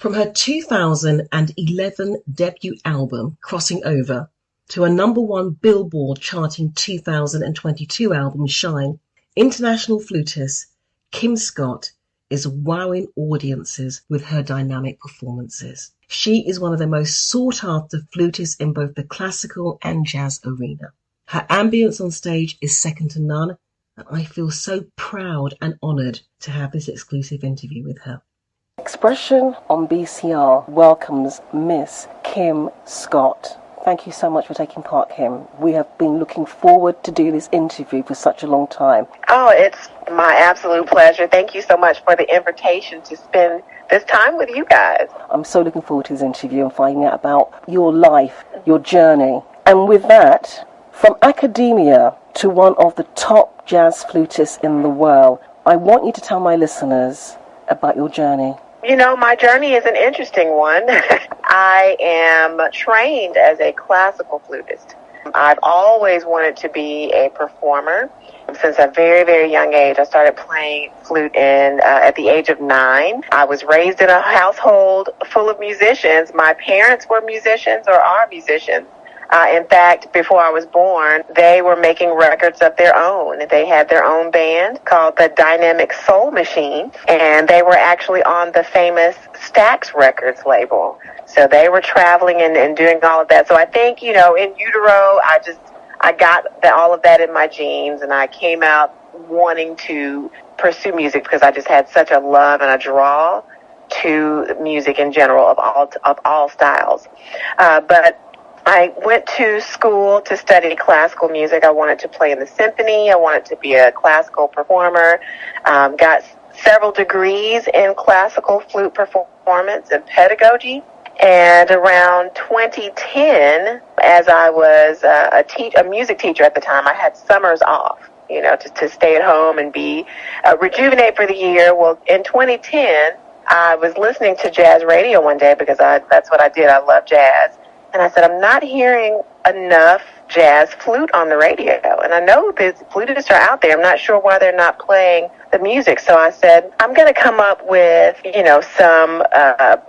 From her 2011 debut album, Crossing Over, to a #1 Billboard charting 2022 album, Shine, international flutist Kim Scott is wowing audiences with her dynamic performances. She is one of the most sought-after flutists in both the classical and jazz arena. Her ambience on stage is second to none, and I feel so proud and honoured to have this exclusive interview with her. Expression on BCR welcomes Miss Kim Scott. Thank you so much for taking part, Kim. We have been looking forward to do this interview for such a long time. Oh, it's my absolute pleasure. Thank you so much for the invitation to spend this time with you guys. I'm so looking forward to this interview and finding out about your life, your journey. And with that, from academia to one of the top jazz flutists in the world, I want you to tell my listeners about your journey. You know, my journey is an interesting one. I am trained as a classical flutist. I've always wanted to be a performer. Since a very, very young age, I started playing flute at the age of 9. I was raised in a household full of musicians. My parents were musicians or are musicians. In fact, before I was born, they were making records of their own. They had their own band called the Dynamic Soul Machine, and they were actually on the famous Stax Records label. So they were traveling and doing all of that. So I think, you know, in utero, I got all of that in my genes, and I came out wanting to pursue music because I just had such a love and a draw to music in general of all styles. But I went to school to study classical music. I wanted to play in the symphony. I wanted to be a classical performer. Got several degrees in classical flute performance and pedagogy. And around 2010, as I was a music teacher at the time, I had summers off, you know, to stay at home and be rejuvenate for the year. Well, in 2010, I was listening to jazz radio one day because that's what I did. I love jazz. And I said, I'm not hearing enough jazz flute on the radio. And I know the flutists are out there. I'm not sure why they're not playing the music. So I said, I'm going to come up with, you know, some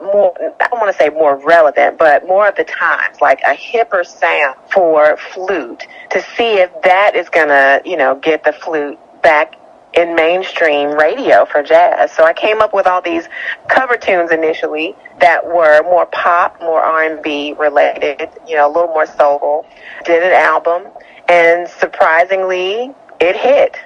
more, I don't want to say more relevant, but more of the times, like a hipper sound for flute to see if that is going to, you know, get the flute back in mainstream radio for jazz. So I came up with all these cover tunes initially that were more pop, more R&B related, you know, a little more soulful. Did an album, and surprisingly, it hit.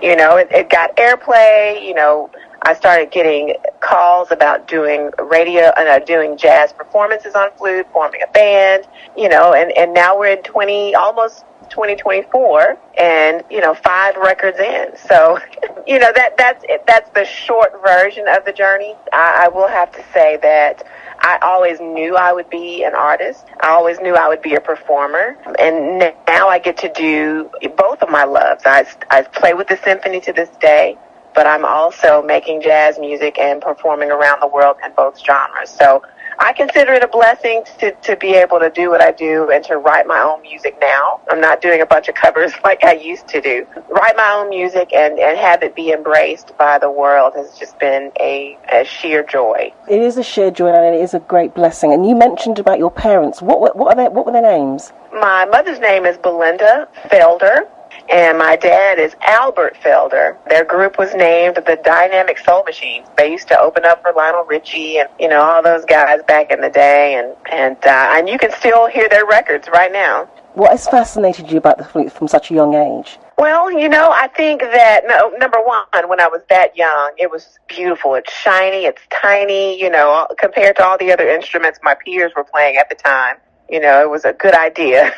You know, it got airplay. You know, I started getting calls about doing radio and doing jazz performances on flute, forming a band, you know, and now we're in almost 2024, and you know, 5 records in. So, you know, that's the short version of the journey. I will have to say that I always knew I would be an artist. I always knew I would be a performer, and now I get to do both of my loves. I play with the symphony to this day, but I'm also making jazz music and performing around the world in both genres. So I consider it a blessing to be able to do what I do and to write my own music now. I'm not doing a bunch of covers like I used to do. Write my own music and have it be embraced by the world has just been a sheer joy. It is a sheer joy, and it is a great blessing. And you mentioned about your parents. What were their names? My mother's name is Belinda Felder, and my dad is Albert Felder. Their group was named the Dynamic Soul Machine. They used to open up for Lionel Richie and, you know, all those guys back in the day, and you can still hear their records right now. What has fascinated you about the flute from such a young age? Well, you know, I think that, number one, when I was that young, it was beautiful. It's shiny, it's tiny, you know, compared to all the other instruments my peers were playing at the time. You know, it was a good idea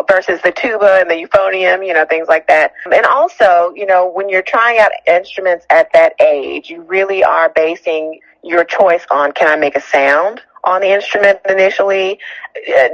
versus the tuba and the euphonium, you know, things like that. And also, you know, when you're trying out instruments at that age, you really are basing your choice on, can I make a sound on the instrument initially?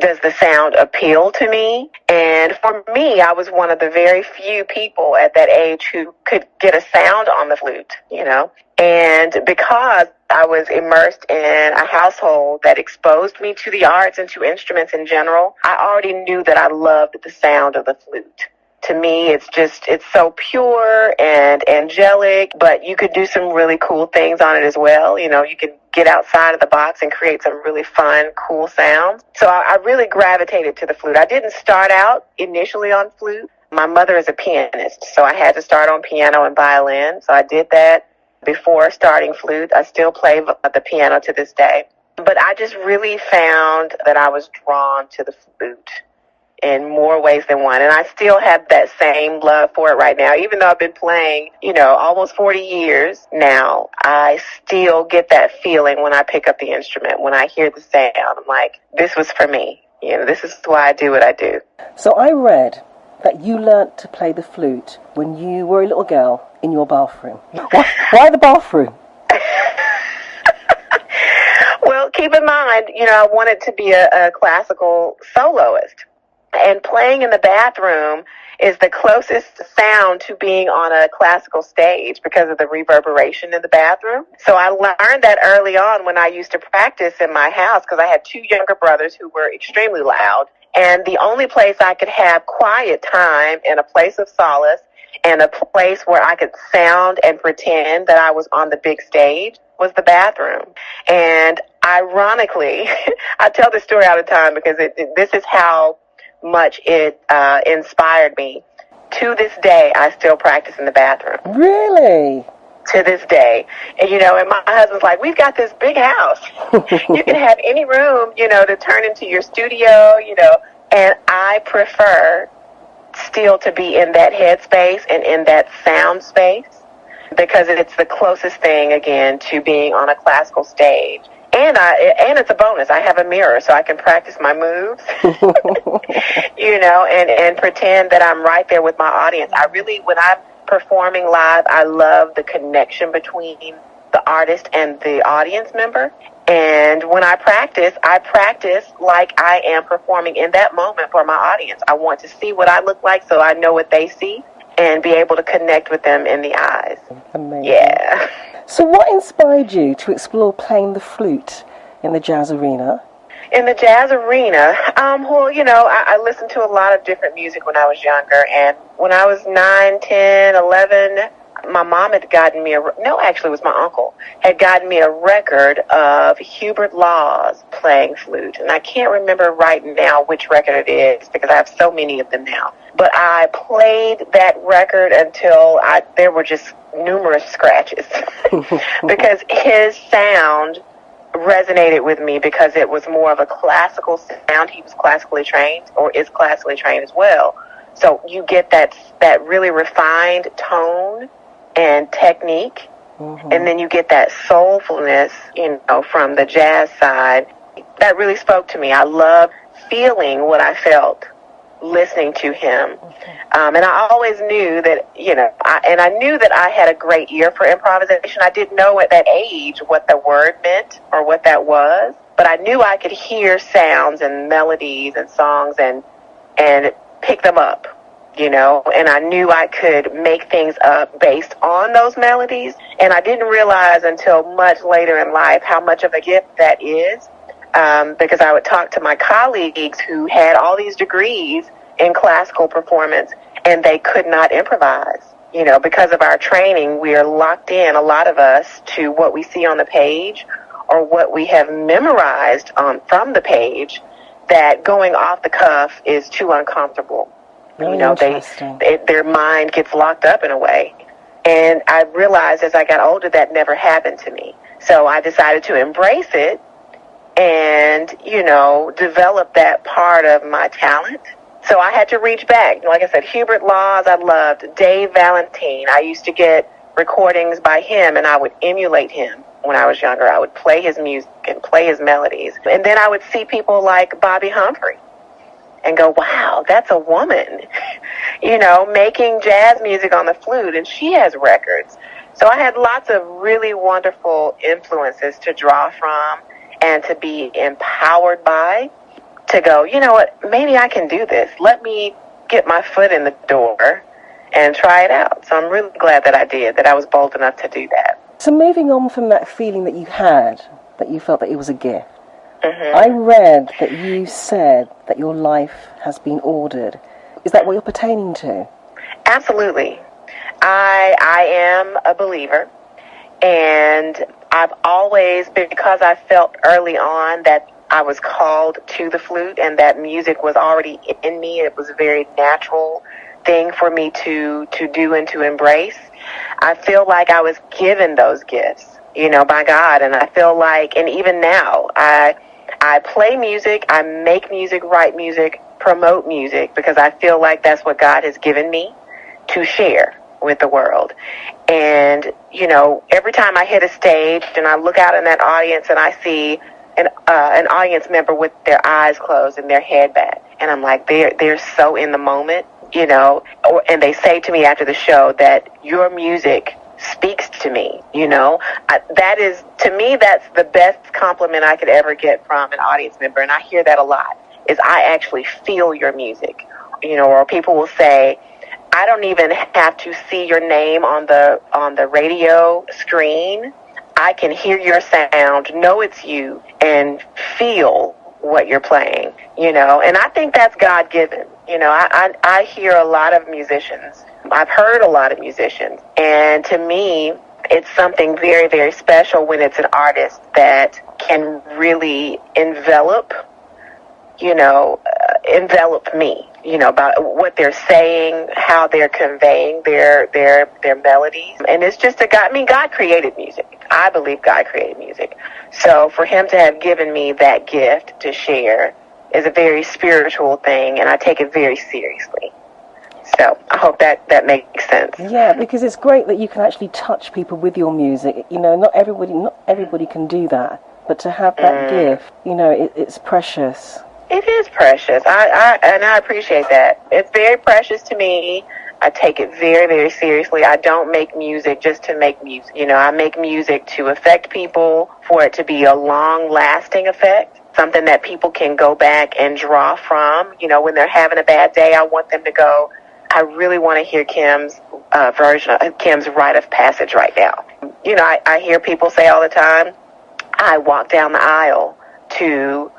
Does the sound appeal to me? And for me, I was one of the very few people at that age who could get a sound on the flute, you know. And because I was immersed in a household that exposed me to the arts and to instruments in general, I already knew that I loved the sound of the flute. To me, it's so pure and angelic, but you could do some really cool things on it as well. You know, you can get outside of the box and create some really fun, cool sounds. So I really gravitated to the flute. I didn't start out initially on flute. My mother is a pianist, so I had to start on piano and violin. So I did that before starting flute. I still play the piano to this day. But I just really found that I was drawn to the flute in more ways than one. And I still have that same love for it right now. Even though I've been playing, almost 40 years now, I still get that feeling when I pick up the instrument, when I hear the sound. I'm like, this was for me. This is why I do what I do. So I read that you learnt to play the flute when you were a little girl in your bathroom. Why the bathroom? Well, keep in mind, I wanted to be a classical soloist. And playing in the bathroom is the closest sound to being on a classical stage because of the reverberation in the bathroom. So I learned that early on when I used to practice in my house, because I had two younger brothers who were extremely loud. And the only place I could have quiet time and a place of solace and a place where I could sound and pretend that I was on the big stage was the bathroom. And ironically, I tell this story all the time because this is how much it inspired me. To this day, I still practice in the bathroom. Really? To this day. And, and my husband's like, we've got this big house. You can have any room, to turn into your studio, and I prefer still to be in that headspace and in that sound space because it's the closest thing, again, to being on a classical stage. And it's a bonus. I have a mirror so I can practice my moves, and pretend that I'm right there with my audience. when I'm performing live, I love the connection between the artist and the audience member. And when I practice like I am performing in that moment for my audience. I want to see what I look like so I know what they see and be able to connect with them in the eyes. Amazing. Yeah. So what inspired you to explore playing the flute in the jazz arena? In the jazz arena, I listened to a lot of different music when I was younger. And when I was 9, 10, 11, my mom had gotten me it was my uncle, had gotten me a record of Hubert Law's playing flute. And I can't remember right now which record it is because I have so many of them now. But I played that record until there were just numerous scratches because his sound resonated with me because it was more of a classical sound. He was classically trained or is classically trained as well. So you get that really refined tone and technique, and then you get that soulfulness, from the jazz side. That really spoke to me. I love feeling what I felt listening to him. And I always knew that, I knew that I had a great ear for improvisation. I didn't know at that age what the word meant or what that was, but I knew I could hear sounds and melodies and songs and pick them up, and I knew I could make things up based on those melodies. And I didn't realize until much later in life how much of a gift that is. Because I would talk to my colleagues who had all these degrees in classical performance, and they could not improvise. Because of our training, we are locked in, a lot of us, to what we see on the page or what we have memorized from the page, that going off the cuff is too uncomfortable. Their mind gets locked up in a way. And I realized as I got older that never happened to me. So I decided to embrace it and, develop that part of my talent. So I had to reach back. Like I said, Hubert Laws, I loved. Dave Valentine. I used to get recordings by him, and I would emulate him when I was younger. I would play his music and play his melodies. And then I would see people like Bobby Humphrey and go, wow, that's a woman, making jazz music on the flute, and she has records. So I had lots of really wonderful influences to draw from and to be empowered by, to go, you know what, maybe I can do this. Let me get my foot in the door and try it out. So I'm really glad that I did, that I was bold enough to do that. So moving on from that feeling that you had, that you felt that it was a gift, I read that you said that your life has been ordered. Is that what you're pertaining to? Absolutely. I am a believer, and I've always, because I felt early on that I was called to the flute and that music was already in me. It was a very natural thing for me to do and to embrace. I feel like I was given those gifts, by God. And I feel like, and even now, I play music, I make music, write music, promote music, because I feel like that's what God has given me to share with the world. And, every time I hit a stage and I look out in that audience and I see an audience member with their eyes closed and their head back, and I'm like, they're so in the moment, and they say to me after the show that your music speaks to me, that is, to me, that's the best compliment I could ever get from an audience member. And I hear that a lot, is I actually feel your music, or people will say, I don't even have to see your name on the radio screen. I can hear your sound, know it's you, and feel what you're playing, and I think that's God-given. I hear a lot of musicians. I've heard a lot of musicians, and to me, it's something very, very special when it's an artist that can really envelop me, about what they're saying, how they're conveying their melodies. And it's just God created music. I believe God created music. So for him to have given me that gift to share is a very spiritual thing, and I take it very seriously. So I hope that makes sense. Yeah, because it's great that you can actually touch people with your music. Not everybody can do that, but to have that gift, it's precious. It is precious. I appreciate that. It's very precious to me. I take it very, very seriously. I don't make music just to make music. I make music to affect people, for it to be a long-lasting effect, something that people can go back and draw from. When they're having a bad day, I want them to go, I really want to hear Kim's version of Kim's rite of passage right now. I hear people say all the time, I walk down the aisle to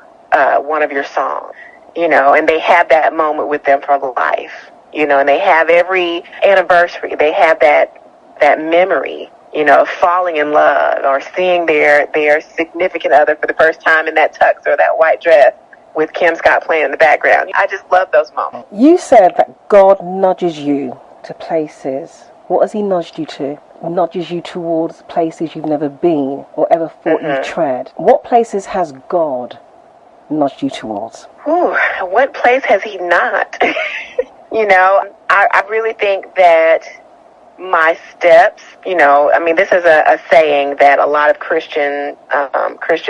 one of your songs, and they have that moment with them for life, and they have every anniversary, they have that memory, of falling in love or seeing their significant other for the first time in that tux or that white dress with Kim Scott playing in the background. I just love those moments. You said that God nudges you to places. What has he nudged you to? Nudges you towards places you've never been or ever thought you'd tread. What places has God nudged you towards? Ooh, what place has he not? I really think that my steps, this is a saying that a lot of Christian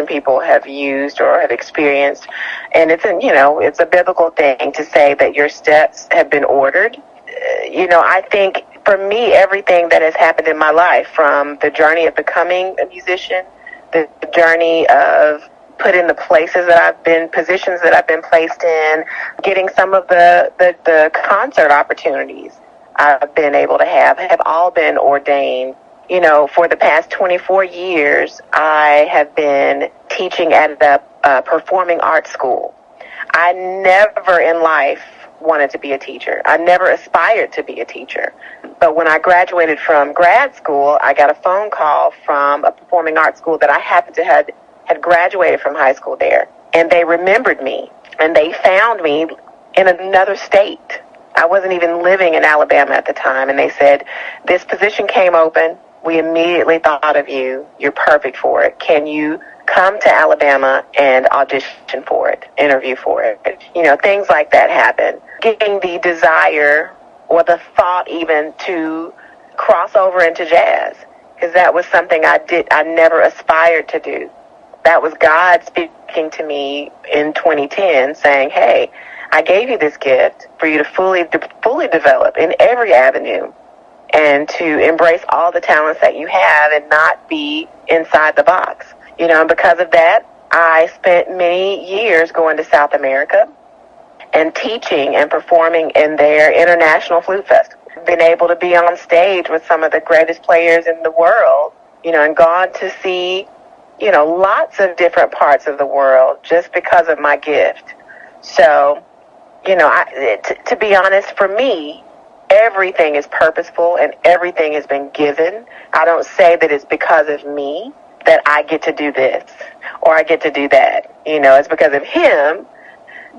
people have used or have experienced, and it's a biblical thing to say that your steps have been ordered. I think for me, everything that has happened in my life, from the journey of becoming a musician, the journey of put in the places that I've been, positions that I've been placed in, getting some of the concert opportunities I've been able to have all been ordained. For the past 24 years, I have been teaching at a performing arts school. I never in life wanted to be a teacher. I never aspired to be a teacher. But when I graduated from grad school, I got a phone call from a performing arts school that I happened to had graduated from high school there. And they remembered me, and they found me in another state. I wasn't even living in Alabama at the time. And they said, this position came open. We immediately thought of you. You're perfect for it. Can you come to Alabama and audition for it, interview for it? Things like that happen. Getting the desire or the thought even to cross over into jazz, because that was something I never aspired to do. That was God speaking to me in 2010 saying, hey, I gave you this gift for you to fully develop in every avenue and to embrace all the talents that you have and not be inside the box. And because of that, I spent many years going to South America and teaching and performing in their international flute festival. Been able to be on stage with some of the greatest players in the world, and gone to see, lots of different parts of the world just because of my gift. So To be honest, for me, everything is purposeful and everything has been given. I don't say that it's because of me that I get to do this or I get to do that. It's because of him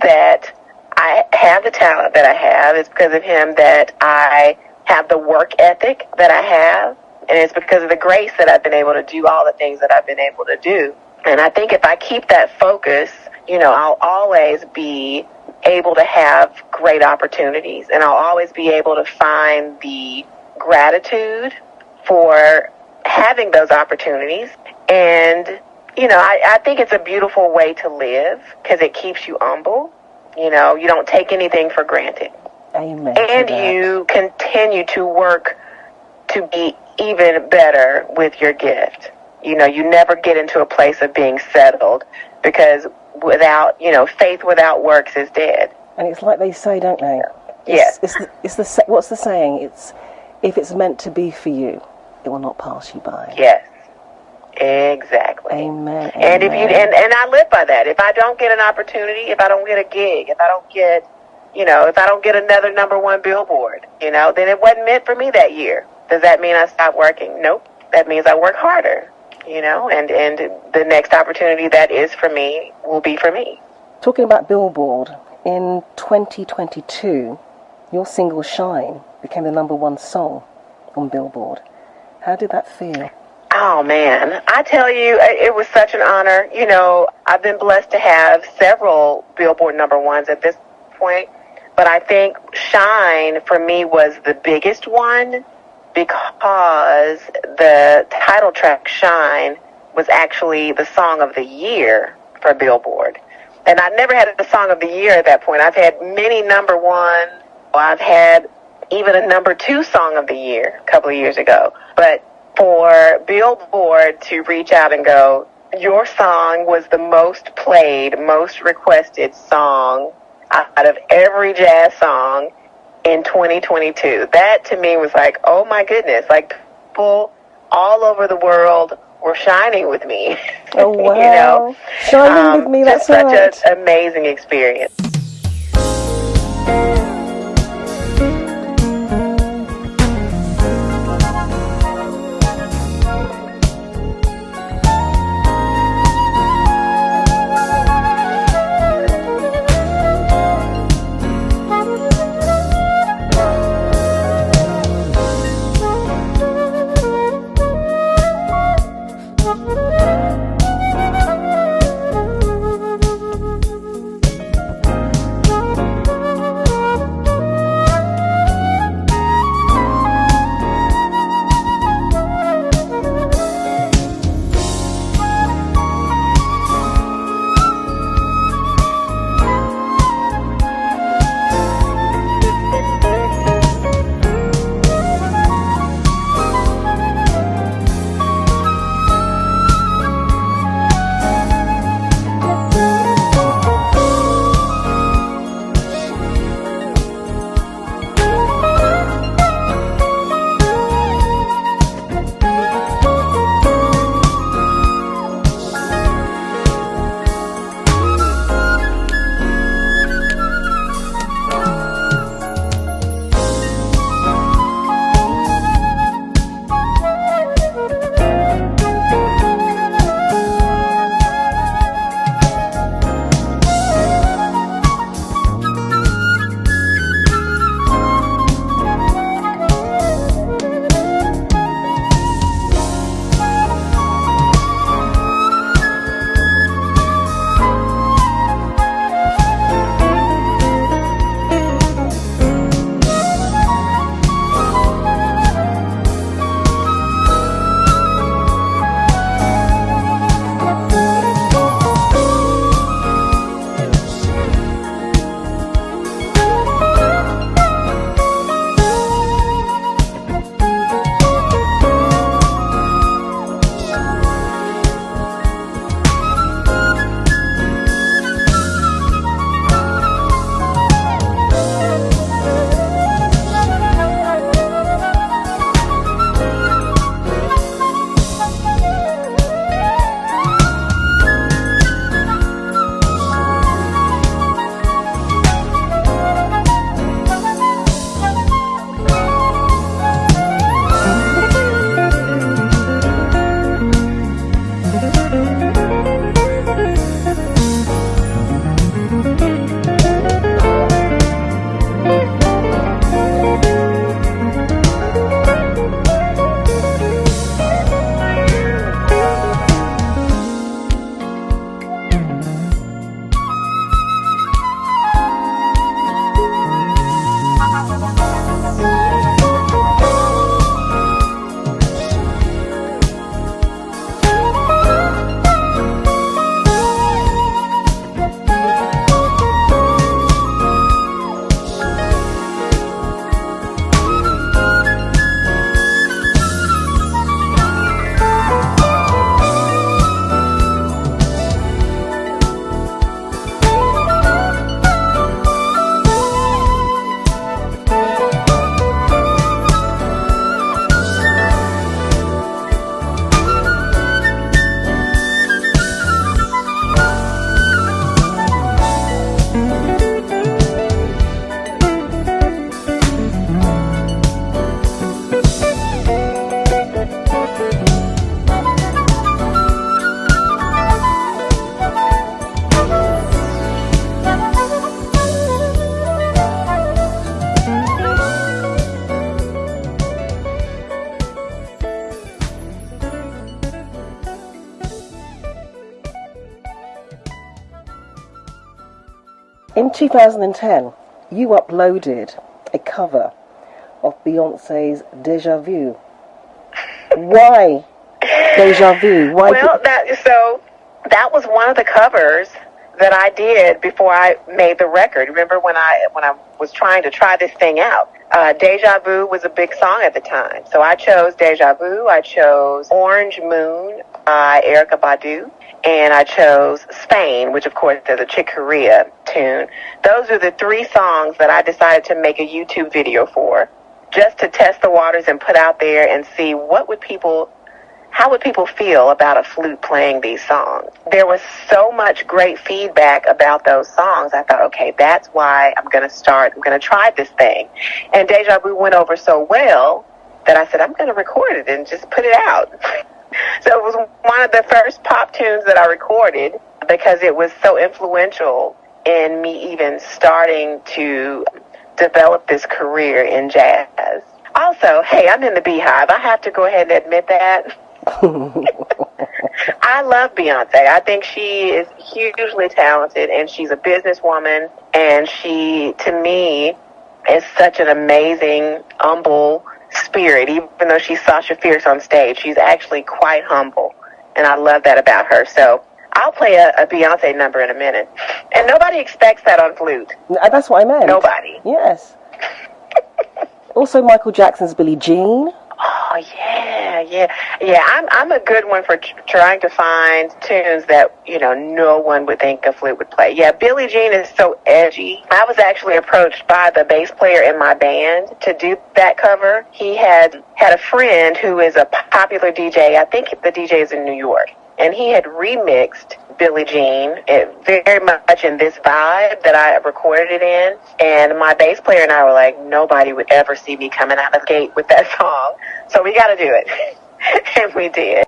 that I have the talent that I have. It's because of him that I have the work ethic that I have. And it's because of the grace that I've been able to do all the things that I've been able to do. And I think if I keep that focus, I'll always be able to have great opportunities, and I'll always be able to find the gratitude for having those opportunities. And, I think it's a beautiful way to live because it keeps you humble. You don't take anything for granted. Amen. And you continue to work to be even better with your gift. You never get into a place of being settled because faith without works is dead. And it's like they say, don't they? Yes. What's the saying? If it's meant to be for you, it will not pass you by. Yes. Exactly. Amen. And if and I live by that. If I don't get an opportunity, if I don't get a gig, if I don't get another #1 billboard, then it wasn't meant for me that year. Does that mean I stopped working? Nope. That means I work harder. And the next opportunity that is for me will be for me. Talking about Billboard, in 2022, your single Shine became the #1 song on Billboard. How did that feel? Oh, man. I tell you, it was such an honor. I've been blessed to have several Billboard #1s at this point, but I think Shine for me was the biggest one, because the title track, Shine, was actually the song of the year for Billboard. And I never had a song of the year at that point. I've had many #1. I've had even a #2 song of the year a couple of years ago. But for Billboard to reach out and go, your song was the most played, most requested song out of every jazz song in 2022. That to me was like, oh my goodness, like people all over the world were shining with me. Oh wow. Shining with me, that's just right. Such an amazing experience. In 2010, you uploaded a cover of Beyonce's Deja Vu. Why Deja Vu? Why? Well, that was one of the covers that I did before I made the record. Remember when I was trying to try this thing out? Deja Vu was a big song at the time. So I chose Deja Vu, I chose Orange Moon by Erykah Badu, and I chose Spain, which of course is a Chick Corea tune. Those are the three songs that I decided to make a YouTube video for, just to test the waters and put out there and see how would people feel about a flute playing these songs. There was so much great feedback about those songs. I thought, okay, that's why I'm going to try this thing. And Deja Vu went over so well that I said, I'm going to record it and just put it out. So it was one of the first pop tunes that I recorded because it was so influential in me even starting to develop this career in jazz. Also, hey, I'm in the Beehive. I have to go ahead and admit that. I love Beyonce. I think she is hugely talented, and she's a businesswoman, and she, to me, is such an amazing, humble spirit. Even though she's Sasha Fierce on stage, she's actually quite humble, and I love that about her. So I'll play a Beyonce number in a minute. And nobody expects that on flute. That's what I meant. Nobody. Yes. Also, Michael Jackson's Billie Jean. Oh, yeah. I'm a good one for trying to find tunes that, no one would think a flute would play. Yeah, Billie Jean is so edgy. I was actually approached by the bass player in my band to do that cover. He had a friend who is a popular DJ. I think the DJ is in New York. And he had remixed Billie Jean very much in this vibe that I recorded it in. And my bass player and I were like, nobody would ever see me coming out of the gate with that song. So we got to do it. And we did.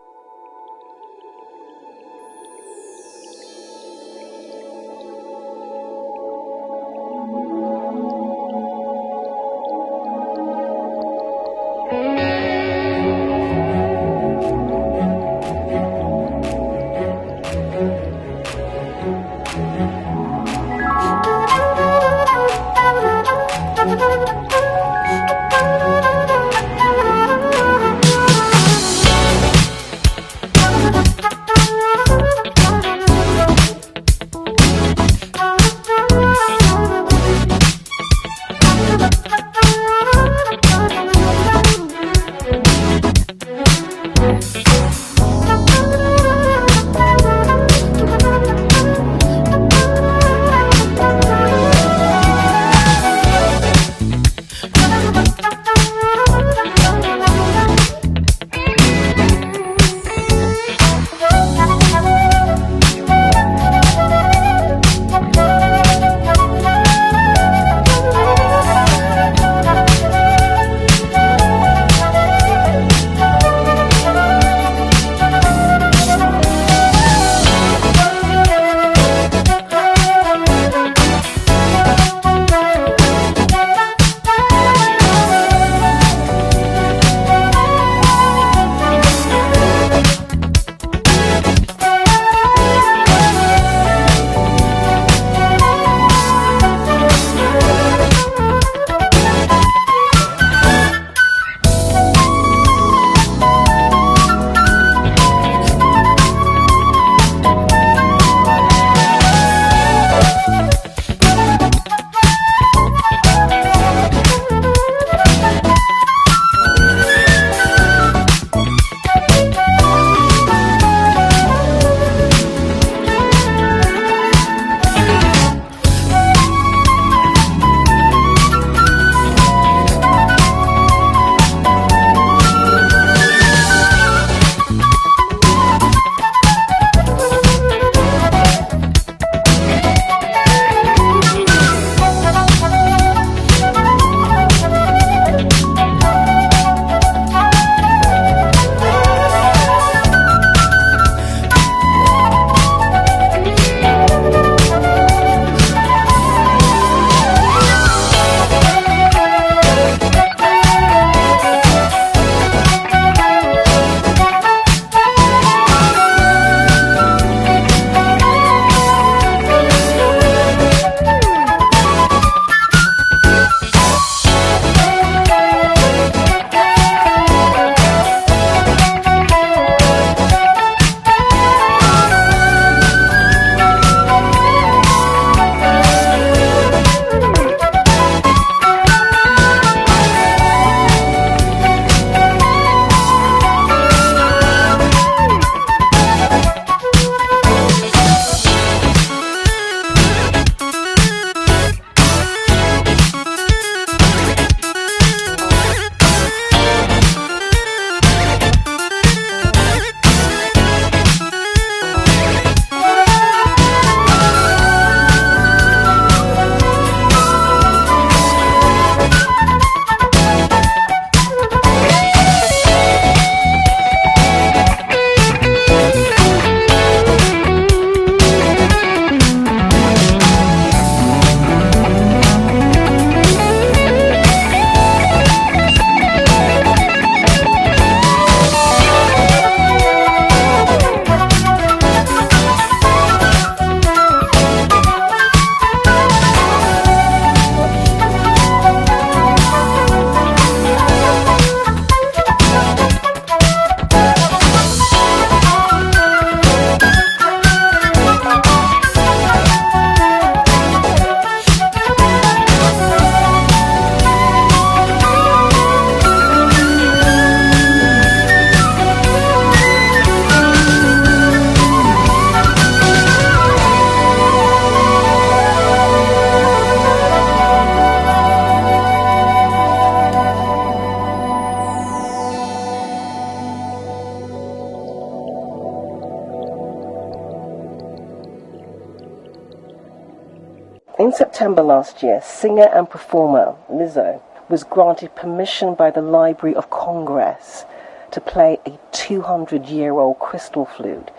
In September last year, singer and performer Lizzo was granted permission by the Library of Congress to play a 200-year-old crystal flute,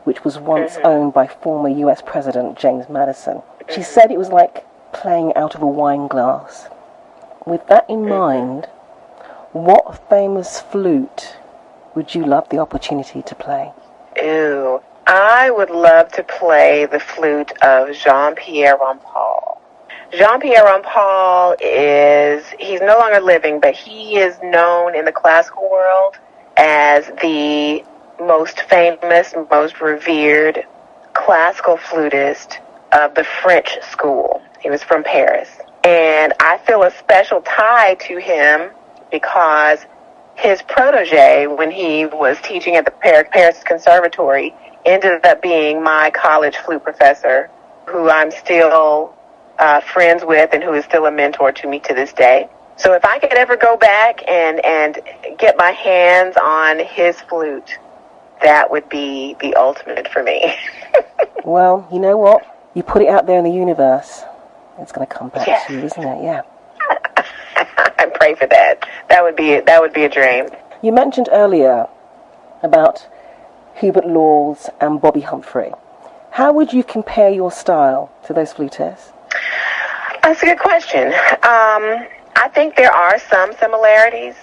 which was once owned by former US President James Madison. She said it was like playing out of a wine glass. With that in mind, what famous flute would you love the opportunity to play? Ooh, I would love to play the flute of Jan Paryag. Jan Paryag he's no longer living, but he is known in the classical world as the most famous, most revered classical flutist of the French school. He was from Paris. And I feel a special tie to him because his protege, when he was teaching at the Paris Conservatory, ended up being my college flute professor, who I'm still friends with and who is still a mentor to me to this day. So if I could ever go back and get my hands on his flute, that would be the ultimate for me. Well, you know what? You put it out there in the universe, it's going to come back to you, isn't it? Yeah. I pray for that. That would be a dream. You mentioned earlier about Hubert Laws and Bobby Humphrey. How would you compare your style to those flutists? That's a good question. I think there are some similarities,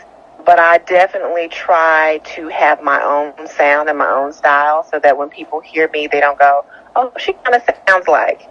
but I definitely try to have my own sound and my own style so that when people hear me, they don't go, oh, she kind of sounds like,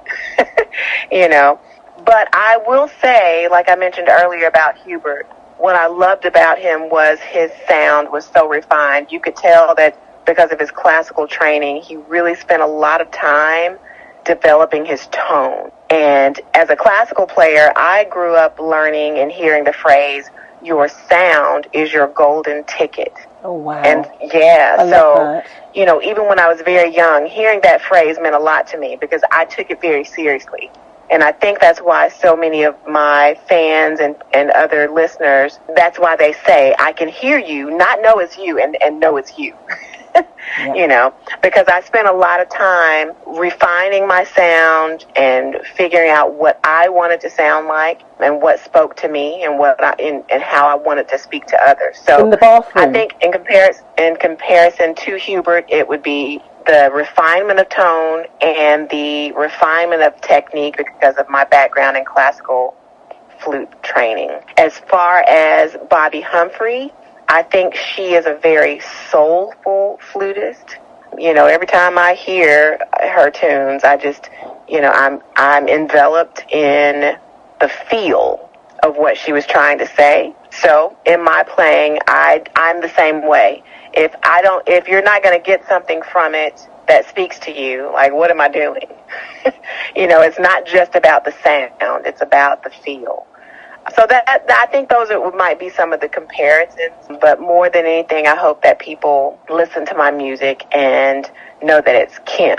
you know. But I will say, like I mentioned earlier about Hubert, what I loved about him was his sound was so refined. You could tell that because of his classical training, he really spent a lot of time developing his tone. And as a classical player, I grew up learning and hearing the phrase, your sound is your golden ticket. Oh, wow. And yeah, I love that. You know, even when I was very young, hearing that phrase meant a lot to me because I took it very seriously. And I think that's why so many of my fans and other listeners, that's why they say, I can hear you, not know it's you, and know it's you. Yeah. You know, because I spent a lot of time refining my sound and figuring out what I wanted to sound like and what spoke to me and and how I wanted to speak to others. So in the bathroom, I think in comparison to Hubert, it would be the refinement of tone and the refinement of technique because of my background in classical flute training. As far as Bobby Humphrey, I think she is a very soulful flutist. You know, every time I hear her tunes, I just, you know, I'm enveloped in the feel of what she was trying to say. So in my playing, I'm the same way. If you're not going to get something from it that speaks to you, like, what am I doing? You know, it's not just about the sound, it's about the feel. So I think those might be some of the comparisons, but more than anything, I hope that people listen to my music and know that it's Kim,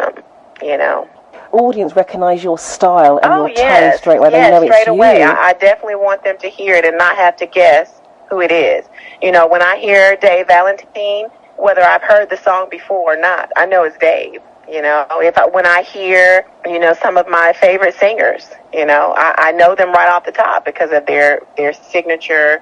you know. Audience recognize your style and your tone straight away. Yes, they know it's straight away. you. I definitely want them to hear it and not have to guess who it is. You know, when I hear Dave Valentine, whether I've heard the song before or not, I know it's Dave. You know, when I hear, you know, some of my favorite singers, you know, I know them right off the top because of their signature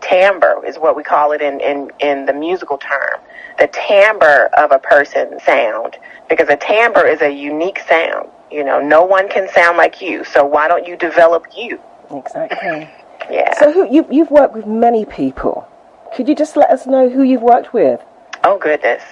timbre is what we call it in the musical term. The timbre of a person's sound, because a timbre is a unique sound. You know, no one can sound like you, so why don't you develop you? Exactly. Yeah. So you've worked with many people. Could you just let us know who you've worked with? Oh, goodness.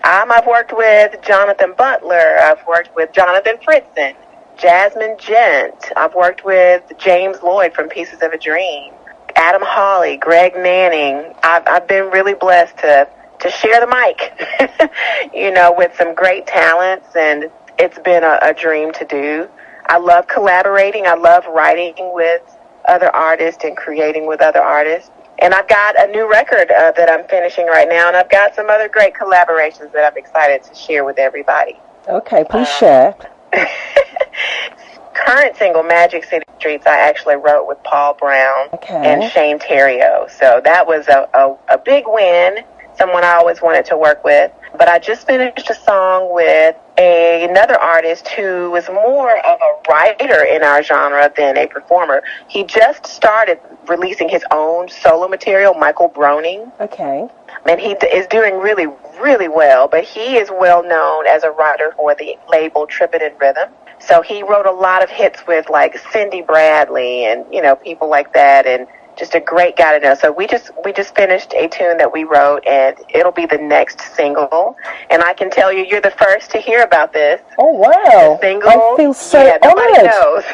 I've worked with Jonathan Butler. I've worked with Jonathan Fritzen, Jasmine Gent. I've worked with James Lloyd from Pieces of a Dream, Adam Hawley, Greg Manning. I've been really blessed to share the mic, you know, with some great talents, and it's been a dream to do. I love collaborating. I love writing with other artists and creating with other artists. And I've got a new record that I'm finishing right now, and I've got some other great collaborations that I'm excited to share with everybody. Okay, please share. Current single, Magic City Streets, I actually wrote with Paul Brown and Shane Theriot. So that was a big win, someone I always wanted to work with. But I just finished a song with another artist who is more of a writer in our genre than a performer. He just started releasing his own solo material, Michael Broning. Okay. And he is doing really, really well. But he is well known as a writer for the label Trippin' in Rhythm. So he wrote a lot of hits with like Cindy Bradley and, you know, people like that, and just a great guy to know. So we just finished a tune that we wrote, and it'll be the next single. And I can tell you, you're the first to hear about this. Oh, wow. The single, I feel so nobody honored. knows.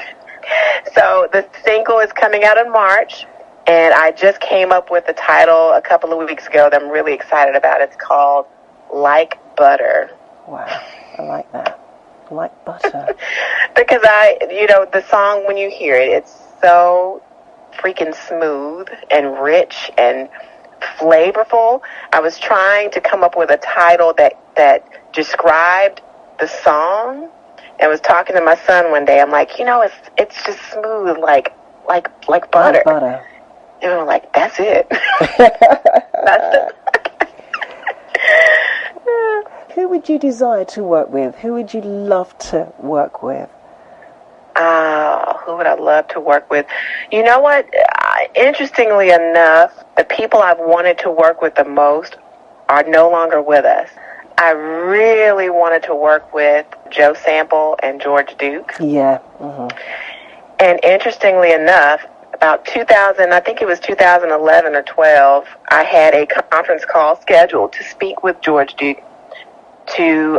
So the single is coming out in March, and I just came up with the title a couple of weeks ago that I'm really excited about. It's called Like Butter. Wow, I like that. Like butter. Because the song, when you hear it, it's so freaking smooth and rich and flavorful. I was trying to come up with a title that described the song, and was talking to my son one day. I'm like, it's just smooth, like butter. Like butter. And I'm like, that's it. That's it. Who would you desire to work with? Who would you love to work with? Who would I love to work with? You know what? Interestingly enough, the people I've wanted to work with the most are no longer with us. I really wanted to work with Joe Sample and George Duke. Yeah. Mm-hmm. And interestingly enough, about 2011 or 12, I had a conference call scheduled to speak with George Duke to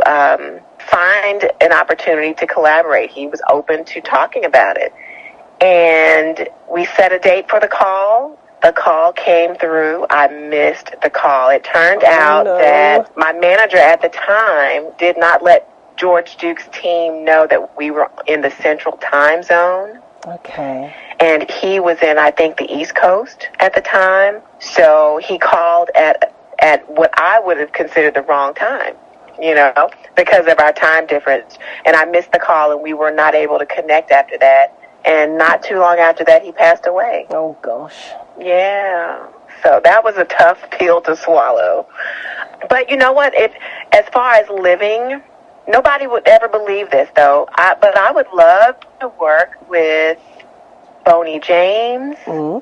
find an opportunity to collaborate. He was open to talking about it. And we set a date for the call. The call came through. I missed the call. It turned out that my manager at the time did not let George Duke's team know that we were in the Central Time Zone. Okay. And he was in, I think, the East Coast at the time. So he called at what I would have considered the wrong time, because of our time difference. And I missed the call, and we were not able to connect after that. And not too long after that, he passed away. Oh, gosh. Yeah. So that was a tough pill to swallow. But you know what? As far as living, nobody would ever believe this, though. But I would love to work with Boney James. Mm-hmm.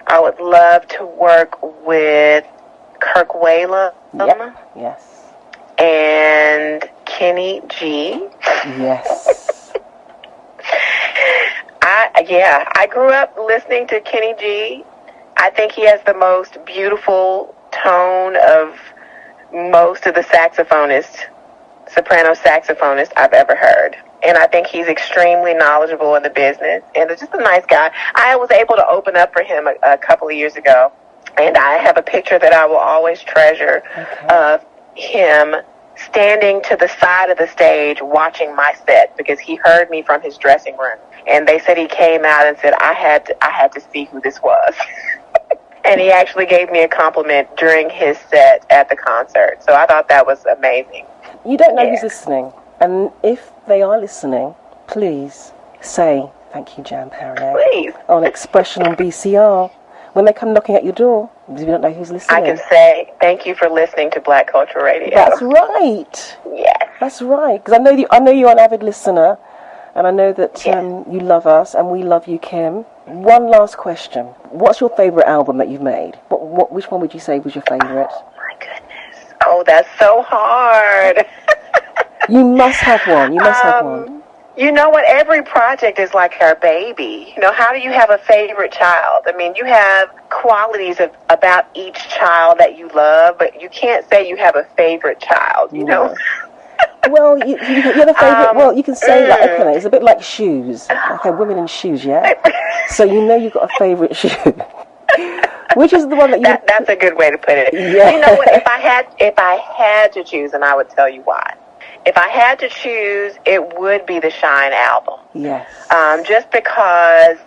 I would love to work with Kirk Whalum. Yep. Yes. And Kenny G. Yes. I grew up listening to Kenny G. I think he has the most beautiful tone of most of the soprano saxophonists I've ever heard. And I think he's extremely knowledgeable in the business, and he's just a nice guy. I was able to open up for him a couple of years ago, and I have a picture that I will always treasure of him standing to the side of the stage watching my set, because he heard me from his dressing room. And they said he came out and said, I had to see who this was. And he actually gave me a compliment during his set at the concert. So I thought that was amazing. You don't know who's listening. And if they are listening, please say, thank you, Jan Paryag. Please. On Expression on BCR. When they come knocking at your door, because you don't know who's listening. I can say, thank you for listening to Black Culture Radio. That's right. Yes. That's right. Because I know you're an avid listener. And I know that you love us, and we love you, Kim. One last question. What's your favourite album that you've made? Which one would you say was your favourite? Oh, my goodness. Oh, that's so hard. You must have one. You must have one. You know what? Every project is like our baby. How do you have a favorite child? I mean, you have qualities about each child that you love, but you can't say you have a favorite child, you know? Well, you're the favourite. Well, you can say okay, it's a bit like shoes. Okay, women in shoes, yeah. So you've got a favourite shoe. Which is the one that you? That's a good way to put it. Yeah. You know what? If I had to choose, and I would tell you why. If I had to choose, it would be the Shine album. Yes. Just because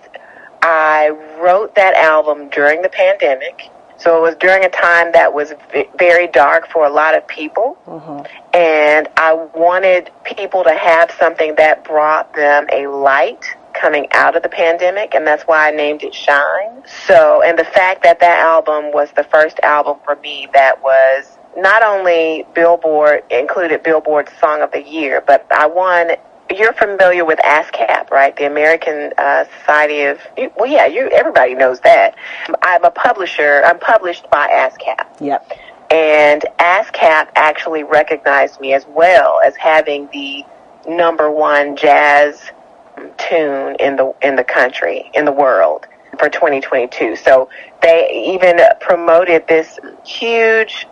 I wrote that album during the pandemic. So it was during a time that was very dark for a lot of people. Mm-hmm. And I wanted people to have something that brought them a light coming out of the pandemic, and that's why I named it Shine. So, and the fact that album was the first album for me that was not only Billboard included Billboard Song of the Year, but I won. You're familiar with ASCAP, right? The American Society of, well, yeah, everybody knows that. I'm a publisher. I'm published by ASCAP. Yep. And ASCAP actually recognized me as well as having the #1 jazz tune in the country, in the world for 2022. So they even promoted this huge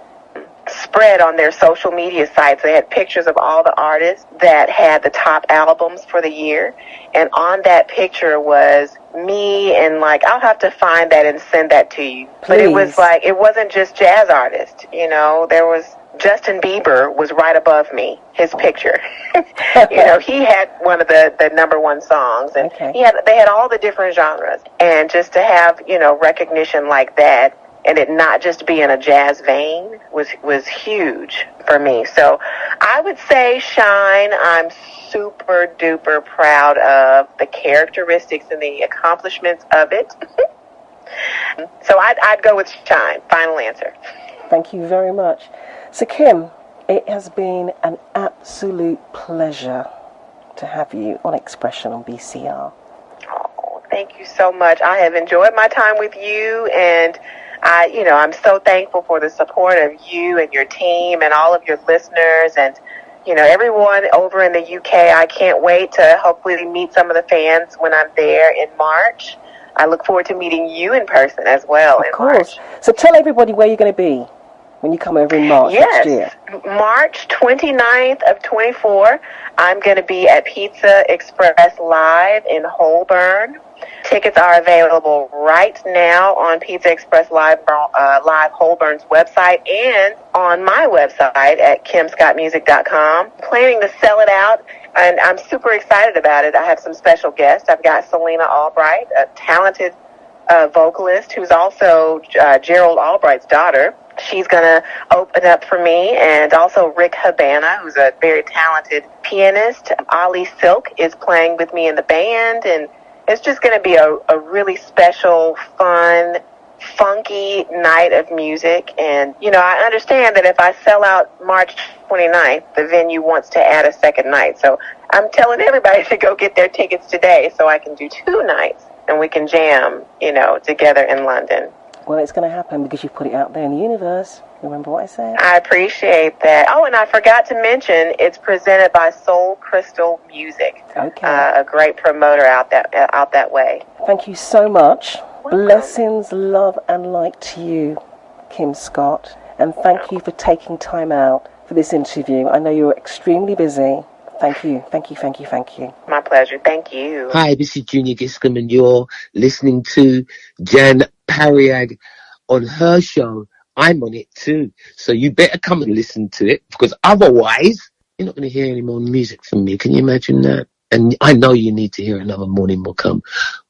spread on their social media sites. They had pictures of all the artists that had the top albums for the year, and on that picture was me, and like, I'll have to find that and send that to you. Please. But it was like, it wasn't just jazz artists, you know, there was Justin Bieber was right above me, his picture. You know, he had one of the #1 songs, and okay. they had all the different genres, and just to have, you know, recognition like that, and it not just be in a jazz vein was huge for me. So I would say Shine, I'm super duper proud of the characteristics and the accomplishments of it. So I'd go with Shine. Final answer. Thank you very much. So Kim, it has been an absolute pleasure to have you on Expression on BCR. Oh, thank you so much. I have enjoyed my time with you, and I'm so thankful for the support of you and your team and all of your listeners, and, you know, everyone over in the UK. I can't wait to hopefully meet some of the fans when I'm there in March. I look forward to meeting you in person as well. Of course. March. So tell everybody where you're going to be when you come over in March next year. March 29th of 24. I'm going to be at Pizza Express Live in Holborn. Tickets are available right now on Pizza Express Live Holborn's website and on my website at kimscottmusic.com. Planning to sell it out, and I'm super excited about it. I have some special guests. I've got Selena Albright, a talented vocalist who's also Gerald Albright's daughter. She's going to open up for me, and also Rick Habana, who's a very talented pianist. Ali Silk is playing with me in the band, and it's just going to be a really special, fun, funky night of music. And, you know, I understand that if I sell out March 29th, the venue wants to add a second night. So I'm telling everybody to go get their tickets today so I can do 2 nights and we can jam, you know, together in London. Well, it's going to happen because you put it out there in the universe. Remember what I said? I appreciate that. Oh, and I forgot to mention, it's presented by Soul Crystal Music. Okay. A great promoter out that way. Thank you so much. Welcome. Blessings, love, and light to you, Kim Scott. And thank you for taking time out for this interview. I know you're extremely busy. Thank you, thank you, thank you, thank you. My pleasure. Thank you. Hi, this is Junior Giscombe, and you're listening to Jan Paryag on her show. I'm on it too. So you better come and listen to it, because otherwise you're not going to hear any more music from me. Can you imagine that? And I know you need to hear another Morning Will Come.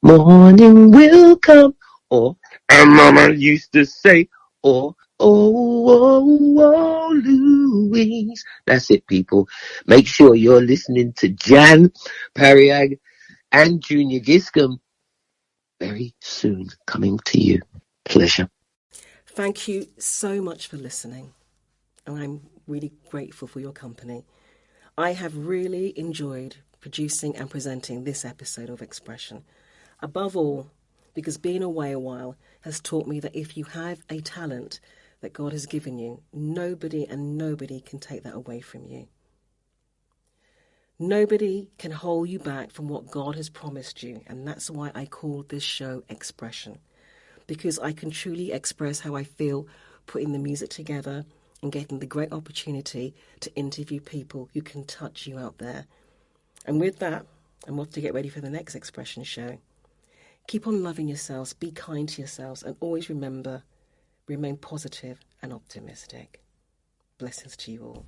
Morning will come. Or, and Mama used to say, or, oh, Louise. That's it, people. Make sure you're listening to Jan Paryag and Junior Giscombe very soon coming to you. Pleasure. Thank you so much for listening, and I'm really grateful for your company. I have really enjoyed producing and presenting this episode of Expression. Above all, because being away a while has taught me that if you have a talent that God has given you, nobody can take that away from you. Nobody can hold you back from what God has promised you, and that's why I call this show Expression, because I can truly express how I feel putting the music together and getting the great opportunity to interview people who can touch you out there. And with that, I'm off to get ready for the next Expression show. Keep on loving yourselves, be kind to yourselves, and always remember, remain positive and optimistic. Blessings to you all.